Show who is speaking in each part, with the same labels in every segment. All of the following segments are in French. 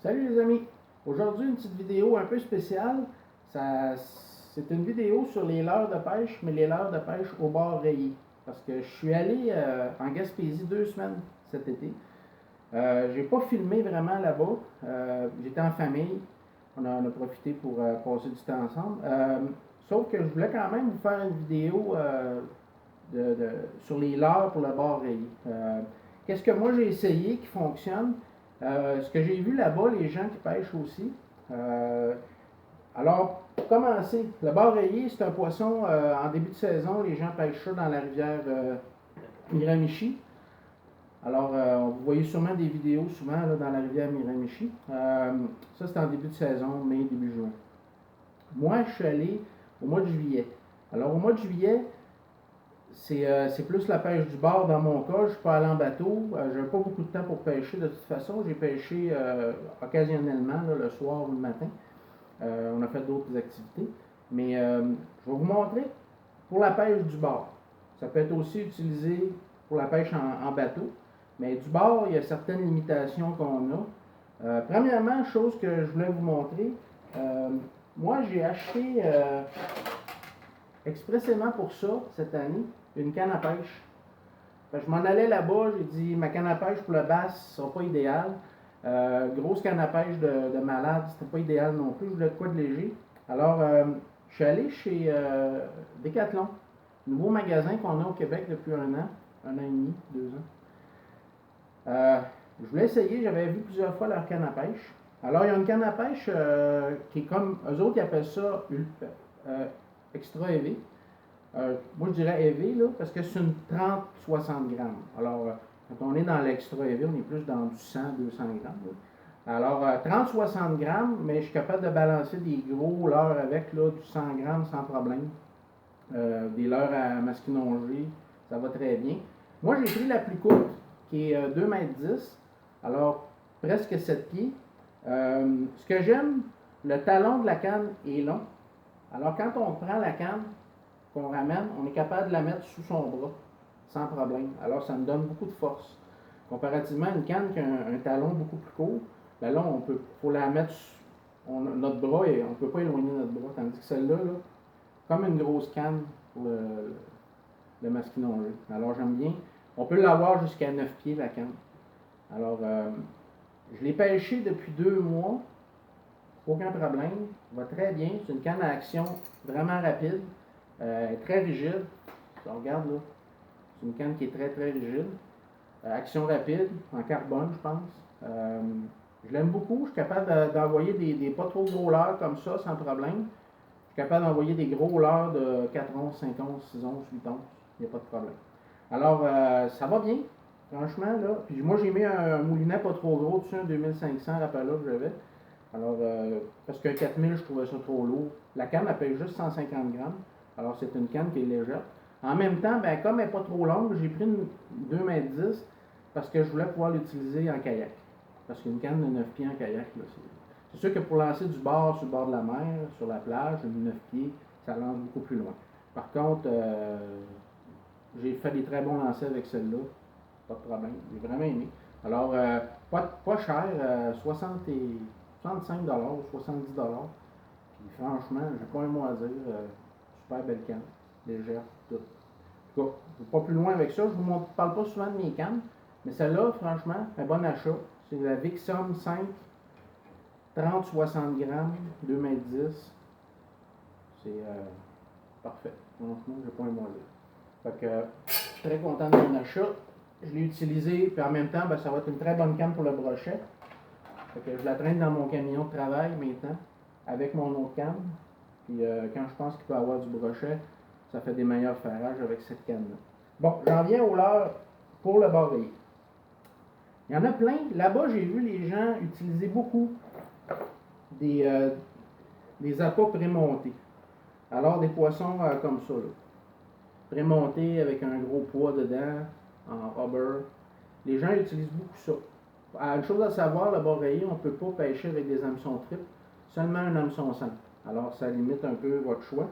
Speaker 1: Salut les amis! Aujourd'hui, une petite vidéo un peu spéciale. C'est une vidéo sur les leurres de pêche, mais les leurres de pêche au bord rayé. Parce que je suis allé en Gaspésie 2 semaines cet été. J'ai pas filmé vraiment là-bas. J'étais en famille. On a profité pour passer du temps ensemble. Sauf que je voulais quand même vous faire une vidéo sur les leurres pour le bord rayé. Qu'est-ce que moi j'ai essayé qui fonctionne? Ce que j'ai vu là-bas, les gens qui pêchent aussi. Alors, pour commencer, le bar rayé, c'est un poisson en début de saison. Les gens pêchent ça dans la rivière Miramichi. Alors, vous voyez sûrement des vidéos souvent là, dans la rivière Miramichi. Ça, c'est en début de saison, mai, début juin. Moi, je suis allé au mois de juillet. Alors, au mois de juillet, c'est plus la pêche du bord dans mon cas. Je ne suis pas allé en bateau. Je n'avais pas beaucoup de temps pour pêcher de toute façon. J'ai pêché occasionnellement, là, le soir ou le matin. On a fait d'autres activités. Mais je vais vous montrer pour la pêche du bord. Ça peut être aussi utilisé pour la pêche en bateau. Mais du bord, il y a certaines limitations qu'on a. Premièrement, chose que je voulais vous montrer. Moi, j'ai acheté expressément pour ça, cette année, une canne à pêche. Je m'en allais là-bas, j'ai dit ma canne à pêche pour le bass ne sera pas idéal. Grosse canne à pêche de malade, c'était pas idéal non plus, je voulais de quoi de léger. Alors, je suis allé chez Decathlon, nouveau magasin qu'on a au Québec depuis un an et demi, 2 ans. Je voulais essayer, j'avais vu plusieurs fois leur canne à pêche. Alors, il y a une canne à pêche qui est comme, eux autres, ils appellent ça extra élevé. Moi, je dirais élevé, là, parce que c'est une 30-60 grammes. Alors, quand on est dans l'extra élevé, on est plus dans du 100-200 grammes. Là. Alors, 30-60 grammes, mais je suis capable de balancer des gros leurres avec, là, du 100 grammes sans problème. Des leurres à masquinongés, ça va très bien. Moi, j'ai pris la plus courte, qui est 2,10 m. Alors, presque 7 pieds. Ce que j'aime, le talon de la canne est long. Alors, quand on prend la canne, qu'on ramène, on est capable de la mettre sous son bras, sans problème. Alors, ça me donne beaucoup de force. Comparativement à une canne qui a un talon beaucoup plus court, ben là, faut la mettre, notre bras, on ne peut pas éloigner notre bras, tandis que celle-là, là, comme une grosse canne pour le masquinongé. Alors, j'aime bien. On peut l'avoir jusqu'à 9 pieds, la canne. Alors, je l'ai pêché depuis 2 mois, aucun problème, va très bien. C'est une canne à action vraiment rapide. Très rigide. Si on regarde là, c'est une canne qui est très très rigide. Action rapide, en carbone, je pense. Je l'aime beaucoup. Je suis capable d'envoyer des pas trop gros leurres comme ça sans problème. Je suis capable d'envoyer des gros leurres de 4 onces, 5 onces, 6 onces, 8 onces. Il n'y a pas de problème. Alors, ça va bien. Franchement, là. Puis moi, j'ai mis un moulinet pas trop gros dessus, un 2500 rappel là que j'avais. Alors, parce qu'un 4000, je trouvais ça trop lourd. La canne, elle paye juste 150 grammes. Alors, c'est une canne qui est légère. En même temps, ben, comme elle n'est pas trop longue, j'ai pris une 2,10 m parce que je voulais pouvoir l'utiliser en kayak. Parce qu'une canne de 9 pieds en kayak, là, c'est sûr que pour lancer du bord sur le bord de la mer, sur la plage, une 9 pieds, ça lance beaucoup plus loin. Par contre, j'ai fait des très bons lancers avec celle-là. Pas de problème. J'ai vraiment aimé. Alors, pas cher, 65 $, 70 $. Puis franchement, j'ai pas un mot à dire. Super belle canne, légère, tout. En tout cas, je ne vais pas plus loin avec ça. Je ne vous parle pas souvent de mes cannes, mais celle-là, franchement, un bon achat. C'est la Vixom 5, 30-60 grammes, 2,10 m. C'est parfait. Franchement, j'ai pas un mot à dire. Fait que, je suis très content de mon achat. Je l'ai utilisé, puis en même temps, ben, ça va être une très bonne canne pour le brochet. Fait que je la traîne dans mon camion de travail maintenant, avec mon autre canne. Puis quand je pense qu'il peut y avoir du brochet, ça fait des meilleurs ferrages avec cette canne-là. Bon, j'en viens au leurre pour le bord rayé. Il y en a plein. Là-bas, j'ai vu les gens utiliser beaucoup des appâts prémontés. Alors, des poissons comme ça, là. Prémontés avec un gros poids dedans, en rubber. Les gens utilisent beaucoup ça. Une chose à savoir, le bord rayé, on ne peut pas pêcher avec des hameçons triples, seulement un hameçon simple. Alors, ça limite un peu votre choix.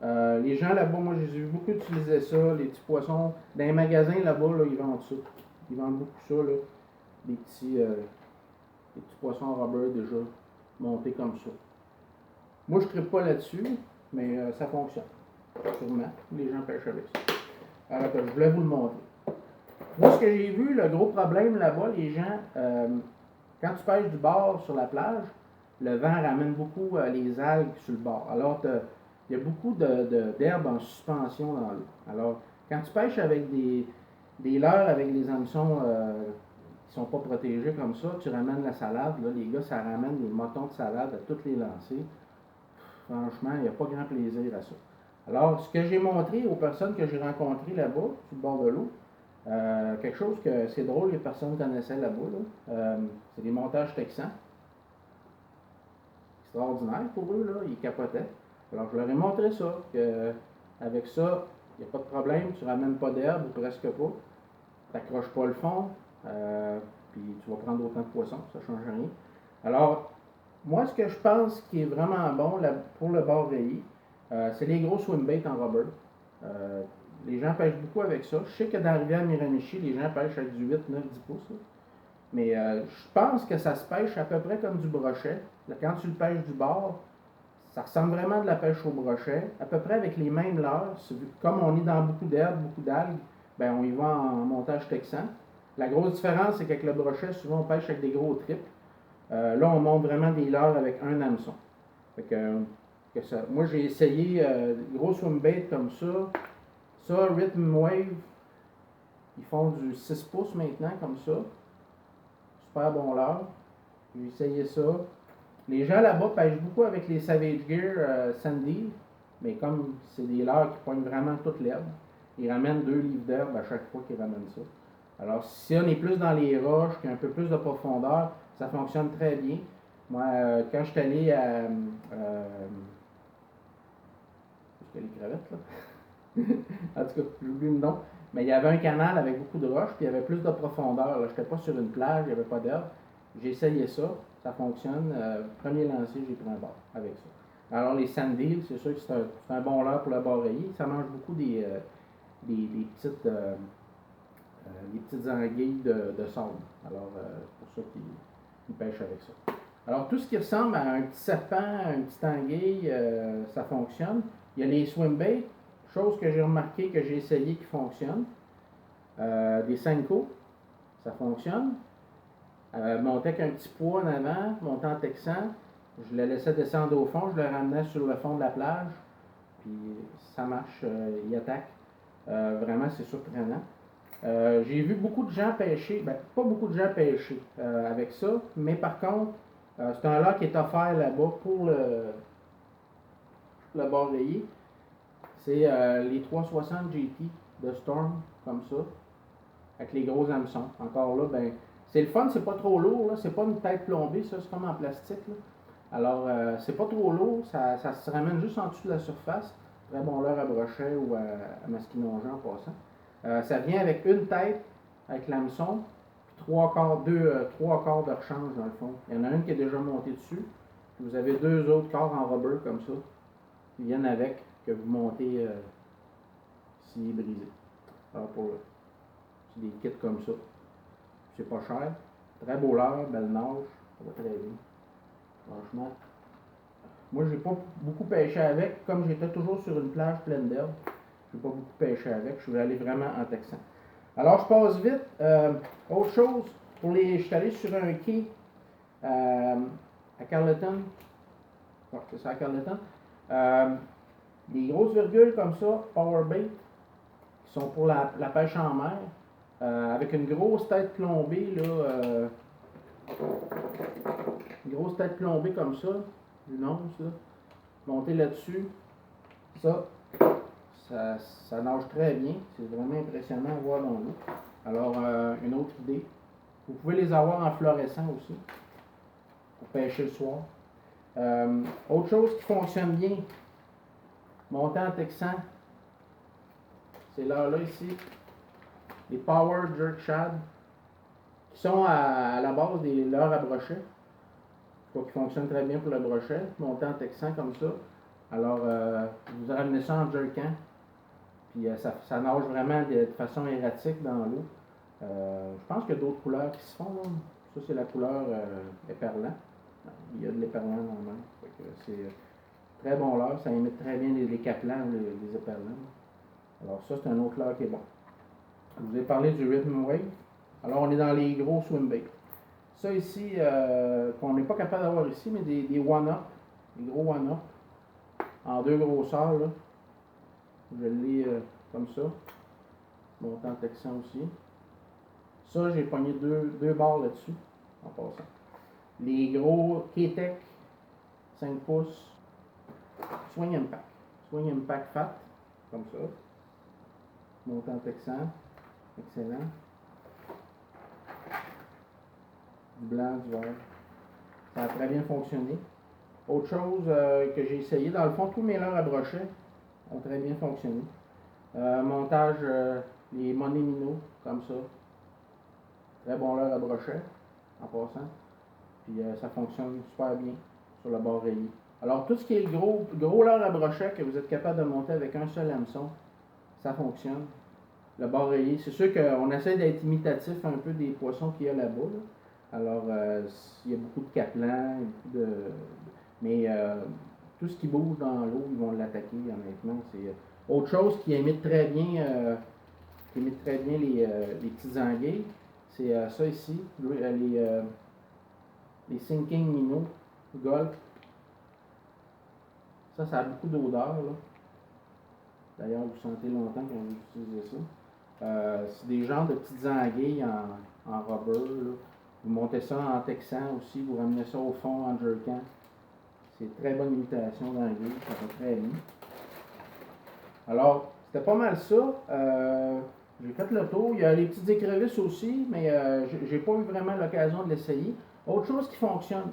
Speaker 1: Les gens là-bas, moi, j'ai vu beaucoup utiliser ça, les petits poissons. Dans les magasins là-bas, là, ils vendent ça. Ils vendent beaucoup ça, là. Des petits des petits poissons rubber déjà montés comme ça. Moi, je ne tripe pas là-dessus, mais ça fonctionne. Sûrement. Les gens pêchent avec ça. Alors, je voulais vous le montrer. Moi, ce que j'ai vu, le gros problème là-bas, les gens, quand tu pêches du bord sur la plage, le vent ramène beaucoup les algues sur le bord. Alors, il y a beaucoup d'herbes en suspension dans l'eau. Alors, quand tu pêches avec des leurres avec les hameçons qui ne sont pas protégés comme ça, tu ramènes la salade. Là, les gars, ça ramène des motons de salade à toutes les lancers. Franchement, il n'y a pas grand plaisir à ça. Alors, ce que j'ai montré aux personnes que j'ai rencontrées là-bas, sur le bord de l'eau, quelque chose que c'est drôle, les personnes connaissaient là-bas, là, c'est des montages texans. Extraordinaire pour eux, là, ils capotaient. Alors, je leur ai montré ça, qu'avec ça, il n'y a pas de problème, tu ne ramènes pas d'herbe ou presque pas, tu n'accroches pas le fond, puis tu vas prendre autant de poissons, ça ne change rien. Alors, moi, ce que je pense qui est vraiment bon là, pour le bord rayé, c'est les gros swimbaits en rubber. Les gens pêchent beaucoup avec ça. Je sais que dans la rivière Miramichi, les gens pêchent avec du 8, 9, 10 pouces. Là. Mais je pense que ça se pêche à peu près comme du brochet. Là, quand tu le pêches du bord, ça ressemble vraiment de la pêche au brochet, à peu près avec les mêmes leurres. Comme on est dans beaucoup d'herbes, beaucoup d'algues, ben on y va en montage texan. La grosse différence, c'est qu'avec le brochet, souvent on pêche avec des gros tripes. Là, on monte vraiment des leurres avec un hameçon. Fait que ça, moi, j'ai essayé gros swimbait comme ça. Ça, Rhythm Wave, ils font du 6 pouces maintenant, comme ça. Super bon leurre. J'ai essayé ça. Les gens là-bas pêchent beaucoup avec les Savage Gear Sandy, mais comme c'est des leurres qui poignent vraiment toute l'herbe, ils ramènent 2 livres d'herbe à chaque fois qu'ils ramènent ça. Alors, si on est plus dans les roches, qu'il y a un peu plus de profondeur, ça fonctionne très bien. Moi, quand je suis allé à. Est-ce que les crevettes, là? En tout cas, j'oublie le nom. Mais il y avait un canal avec beaucoup de roches, puis il y avait plus de profondeur. Je n'étais pas sur une plage, il n'y avait pas d'herbe. J'ai essayé ça, ça fonctionne. Premier lancer, j'ai pris un bar avec ça. Alors, les sandils, c'est sûr que c'est un bon leurre pour le bar rayé. Ça mange beaucoup des petites anguilles de sable. Alors, c'est pour ça qu'ils pêchent avec ça. Alors, tout ce qui ressemble à un petit serpent, un petit anguille, ça fonctionne. Il y a les swimbaits, chose que j'ai remarqué, que j'ai essayé qui fonctionne. Des Senko, ça fonctionne. Monter avec un petit poids en avant, monter en texan. Je le laissais descendre au fond, je le ramenais sur le fond de la plage. Puis ça marche, il attaque. Vraiment, c'est surprenant. J'ai vu beaucoup de gens pêcher, ben, pas beaucoup de gens pêcher avec ça, mais par contre, c'est un lac qui est offert là-bas pour le bord rayé. C'est les 360 GT de Storm, comme ça, avec les gros hameçons. Encore là, ben, c'est le fun, c'est pas trop lourd, là, c'est pas une tête plombée, ça, c'est comme en plastique. Là. Alors, c'est pas trop lourd, ça se ramène juste en dessous de la surface. Très bon leurre à brochet ou à masquinongé en passant. Ça vient avec une tête, avec l'hameçon, puis trois quarts de rechange dans le fond. Il y en a une qui est déjà montée dessus, puis vous avez 2 autres quarts en rubber comme ça, qui viennent avec, que vous montez s'il est brisé. Alors c'est des kits comme ça. C'est pas cher. Très beau leurre, belle nage, ça va très bien. Franchement. Moi, j'ai pas beaucoup pêché avec, comme j'étais toujours sur une plage pleine d'herbe. J'ai pas beaucoup pêché avec, je suis allé vraiment en texan. Alors, je passe vite. Autre chose, je suis allé sur un quai à Carleton. Ouais, c'est ça, à Carleton. Des grosses virgules comme ça, Powerbait, qui sont pour la pêche en mer, avec une grosse tête plombée, là, une grosse tête plombée comme ça, une once, là, monter là-dessus, ça nage très bien, c'est vraiment impressionnant à voir dans l'eau. Alors, une autre idée, vous pouvez les avoir en fluorescent aussi, pour pêcher le soir. Autre chose qui fonctionne bien, monter en texan, c'est là ici, les Power Jerk Shad, qui sont à la base des leurres à brochet, qui fonctionnent très bien pour le brochet, monter en texan comme ça. Alors, vous ramenez ça en jerkant, puis ça nage vraiment de façon erratique dans l'eau. Je pense qu'il y a d'autres couleurs qui se font, là. Ça, c'est la couleur éperlant. Il y a de l'éperlant normalement. C'est très bon leurre. Ça imite très bien les caplans, les éperlants. Alors ça, c'est un autre leurre qui est bon. Je vous ai parlé du Rhythm Wave. Alors, on est dans les gros swim-bait. Ça ici, qu'on n'est pas capable d'avoir ici, mais des one-up. Des gros one-up. En 2 grosseurs, là. Je l'ai comme ça. Montant texan aussi. Ça, j'ai pogné deux barres là-dessus, en passant. Les gros K-Tech 5 pouces Swing Impact. Swing Impact Fat, comme ça. Montant texan. Excellent. Du blanc, du vert. Ça a très bien fonctionné. Autre chose que j'ai essayé, dans le fond, tous mes leurres à brochet ont très bien fonctionné. Montage, les Money Minnow, comme ça. Très bon leurre à brochet, en passant. Puis ça fonctionne super bien sur le bord rayé. Alors, tout ce qui est gros leurre à brochet que vous êtes capable de monter avec un seul hameçon, ça fonctionne. Le bord rayé, c'est sûr qu'on essaie d'être imitatif un peu des poissons qu'il y a là-bas. Là. Alors, il y a beaucoup de caplans, mais tout ce qui bouge dans l'eau, ils vont l'attaquer, honnêtement. C'est autre chose qui imite très bien, les petites anguilles, c'est ça ici, les Sinking Minnow Golf. Ça a beaucoup d'odeur. D'ailleurs, vous sentez longtemps quand vous utilisez ça. C'est des genres de petites anguilles en rubber. Là. Vous montez ça en texan aussi, vous ramenez ça au fond en jerkant. C'est une très bonne imitation d'anguille, ça va très bien. Alors, c'était pas mal ça. J'ai fait le tour. Il y a les petites écrevisses aussi, mais j'ai pas eu vraiment l'occasion de l'essayer. Autre chose qui fonctionne,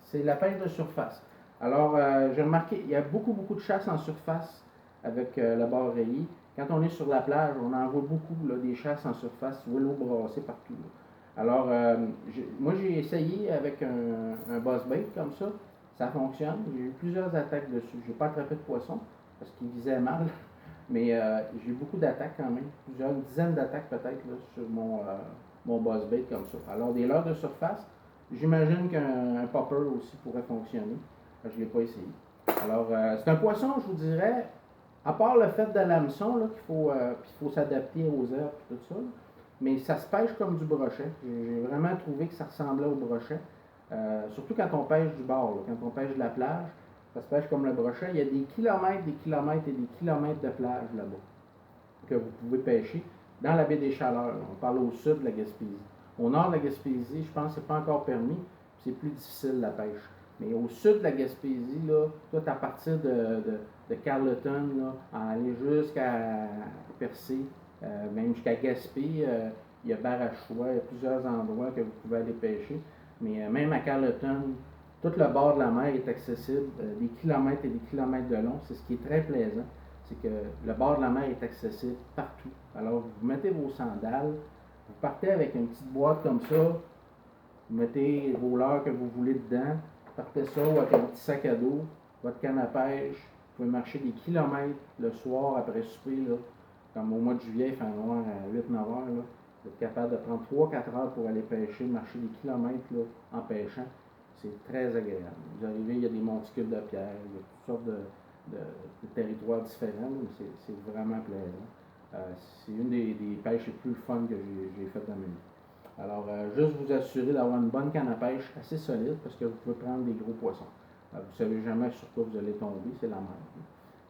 Speaker 1: c'est la pêche de surface. Alors, j'ai remarqué, il y a beaucoup de chasse en surface avec le bord rayé. Quand on est sur la plage, on en voit beaucoup, là, des chasses en surface, willow brassé partout. Là. Alors, moi, j'ai essayé avec un buzzbait comme ça. Ça fonctionne. J'ai eu plusieurs attaques dessus. J'ai pas attrapé de poisson parce qu'il visait mal. Mais j'ai eu beaucoup d'attaques quand même. Plusieurs dizaines d'attaques peut-être là, sur mon buzzbait comme ça. Alors, des leurres de surface, j'imagine qu'un popper aussi pourrait fonctionner. Je ne l'ai pas essayé. Alors, c'est un poisson, je vous dirais, à part le fait de l'hameçon, qu'il faut s'adapter aux herbes et tout ça, là, mais ça se pêche comme du brochet. J'ai vraiment trouvé que ça ressemblait au brochet. Surtout quand on pêche du bord, là, quand on pêche de la plage, ça se pêche comme le brochet. Il y a des kilomètres et des kilomètres de plage là-bas que vous pouvez pêcher dans la baie des Chaleurs. Là. On parle au sud de la Gaspésie. Au nord de la Gaspésie, je pense que ce n'est pas encore permis. C'est plus difficile la pêche. Mais au sud de la Gaspésie, là, tout à partir de Carleton, là, à aller jusqu'à Percé, même jusqu'à Gaspé, il y a Barachois, il y a plusieurs endroits que vous pouvez aller pêcher. Mais même à Carleton, tout le bord de la mer est accessible, des kilomètres et des kilomètres de long. C'est ce qui est très plaisant, c'est que le bord de la mer est accessible partout. Alors, vous mettez vos sandales, vous partez avec une petite boîte comme ça, vous mettez vos leurres que vous voulez dedans, partez ça avec un petit sac à dos, votre canne à pêche, vous pouvez marcher des kilomètres le soir après souper, là, comme au mois de juillet, il fait noir à 8-9 heures, là, vous êtes capable de prendre 3-4 heures pour aller pêcher, marcher des kilomètres là, en pêchant. C'est très agréable. Vous arrivez, il y a des monticules de pierre, il y a toutes sortes de territoires différents, mais c'est vraiment plaisant. C'est une des pêches les plus fun que j'ai faites dans ma vie. Alors, juste vous assurer d'avoir une bonne canne à pêche assez solide parce que vous pouvez prendre des gros poissons. Vous ne savez jamais sur quoi vous allez tomber, c'est la mer.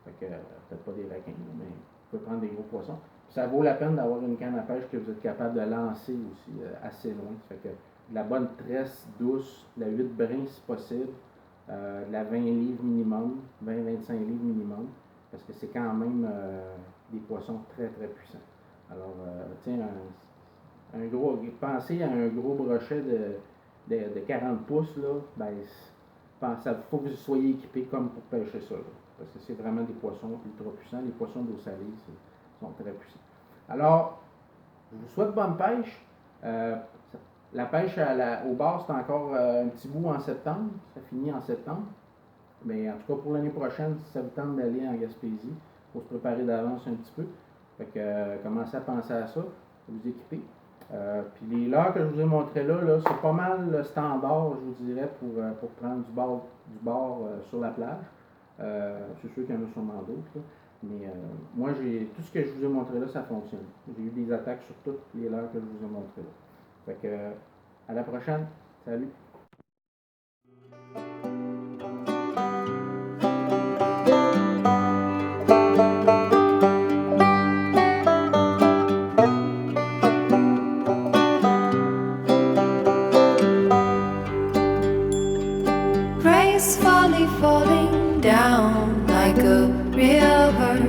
Speaker 1: Fait que, peut-être pas des requins, mais vous pouvez prendre des gros poissons. Puis ça vaut la peine d'avoir une canne à pêche que vous êtes capable de lancer aussi assez loin. Fait que de la bonne tresse douce, de la 8 brins si possible, de la 20 livres minimum, 20-25 livres minimum, parce que c'est quand même des poissons très très puissants. Alors, tiens, pensez à un gros brochet de 40 pouces, là, ben, il faut que vous soyez équipé comme pour pêcher ça, là, parce que c'est vraiment des poissons ultra puissants. Les poissons d'eau salée sont très puissants. Alors, je vous souhaite bonne pêche. La pêche au bar, c'est encore un petit bout en septembre. Ça finit en septembre. Mais en tout cas, pour l'année prochaine, si ça vous tente d'aller en Gaspésie, il faut se préparer d'avance un petit peu. Fait que commencez à penser à ça, vous équiper. Puis les leurres que je vous ai montrées là, c'est pas mal le standard, je vous dirais, pour prendre du bord sur la plage. C'est sûr qu'il y en a sûrement d'autres, là. Mais moi, tout ce que je vous ai montré là, ça fonctionne. J'ai eu des attaques sur toutes les leurres que je vous ai montrées là. Fait que, à la prochaine. Salut!
Speaker 2: Gracefully falling down like a river,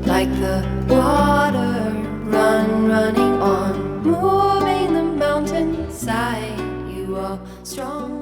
Speaker 2: like the water running on, moving the mountainside. You are strong.